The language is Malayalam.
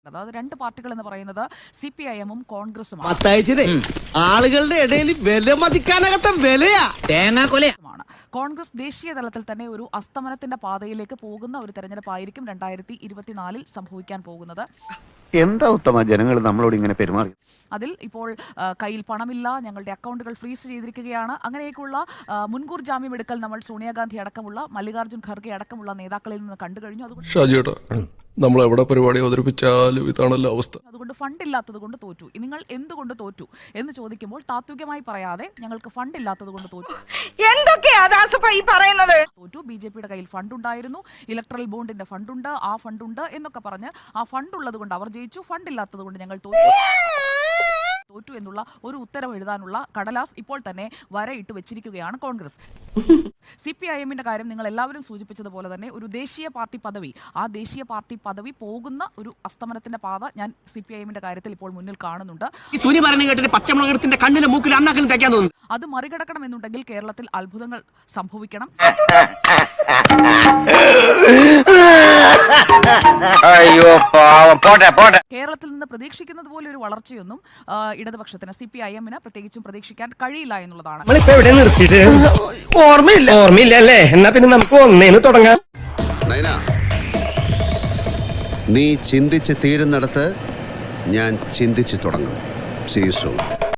അതായത് രണ്ട് പാർട്ടികൾ എന്ന് പറയുന്നത് CPIM-ഉം കോൺഗ്രസുമാണ്. ആളുകളുടെ ഇടയിൽ വില മതിക്കാനകത്ത വിലയാ ാണ് കോൺഗ്രസ് ദേശീയ തലത്തിൽ തന്നെ ഒരു അസ്തമനത്തിന്റെ പാതയിലേക്ക് പോകുന്ന ഒരു തെരഞ്ഞെടുപ്പായിരിക്കും 2024 സംഭവിക്കാൻ പോകുന്നത്. എന്താ ഉത്തമ ജനങ്ങൾ നമ്മളോട് ഇങ്ങനെ പെരുമാറി? അതിൽ ഇപ്പോൾ കയ്യിൽ പണമില്ല, ഞങ്ങളുടെ അക്കൗണ്ടുകൾ ഫ്രീസ് ചെയ്തിരിക്കുകയാണ്, അങ്ങനെയൊക്കെയുള്ള മുൻകൂർ ജാമ്യം എടുക്കൽ നമ്മൾ സോണിയാഗാന്ധി അടക്കമുള്ള മല്ലികാർജ്ജുൻ ഖർഗെ അടക്കമുള്ള നേതാക്കളിൽ നിന്ന് കണ്ടു കഴിഞ്ഞു. അതുകൊണ്ട് നമ്മൾ എവിടെ പരിപാടി അവതരിപ്പിച്ചാലും ഇതാണല്ലോ അവസ്ഥ. അതുകൊണ്ട് ഫണ്ട് ഇല്ലാത്തത് കൊണ്ട് തോറ്റു. നിങ്ങൾ എന്തുകൊണ്ട് തോറ്റു എന്ന് ചോദിക്കുമ്പോൾ താത്വികമായി പറയാതെ ഞങ്ങൾക്ക് ഫണ്ട് ഇല്ലാത്തത് കൊണ്ട് തോറ്റു. തോറ്റു. BJP-യുടെ കയ്യിൽ ഫണ്ട് ഉണ്ടായിരുന്നു, ഇലക്ട്രൽ ബോണ്ടിന്റെ ഫണ്ടുണ്ട്, ആ ഫണ്ടുണ്ട് എന്നൊക്കെ പറഞ്ഞ് ആ ഫണ്ട് ഉള്ളത് കൊണ്ട് അവർ ജയിച്ചു, ഫണ്ട് ഇല്ലാത്തത് കൊണ്ട് ഞങ്ങൾ തോറ്റു എന്നുള്ള ഒരു ഉത്തരവ് എഴുതാനുള്ള കടലാസ് ഇപ്പോൾ തന്നെ വരയിട്ട് വെച്ചിരിക്കുകയാണ് കോൺഗ്രസ്. CPIM-ന്റെ കാര്യം നിങ്ങൾ എല്ലാവരും സൂചിപ്പിച്ചതുപോലെ തന്നെ ഒരു ദേശീയ പാർട്ടി പദവി, ആ ദേശീയ പാർട്ടി പദവി പോകുന്ന ഒരു അസ്തമനത്തിന്റെ പാത ഞാൻ CPIM-ന്റെ കാര്യത്തിൽ ഇപ്പോൾ മുന്നിൽ കാണുന്നുണ്ട്. അത് മറികടക്കണം എന്നുണ്ടെങ്കിൽ കേരളത്തിൽ അത്ഭുതങ്ങൾ സംഭവിക്കണം. കേരളത്തിൽ നിന്ന് പ്രതീക്ഷിക്കുന്നത് പോലെ ഒരു വളർച്ചയൊന്നും ഇടതുപക്ഷത്തിന് CPIM-ന് പ്രത്യേകിച്ചും പ്രതീക്ഷിക്കാൻ കഴിയില്ല എന്നുള്ളതാണ്. ഓർമ്മയില്ലല്ലേ? എന്നാ പിന്നെ നമുക്ക് ഒന്നേന്ന് തുടങ്ങാം. നീ ചിന്തിച്ച് തീരുന്നിടത്ത് ഞാൻ ചിന്തിച്ച് തുടങ്ങും. See you soon.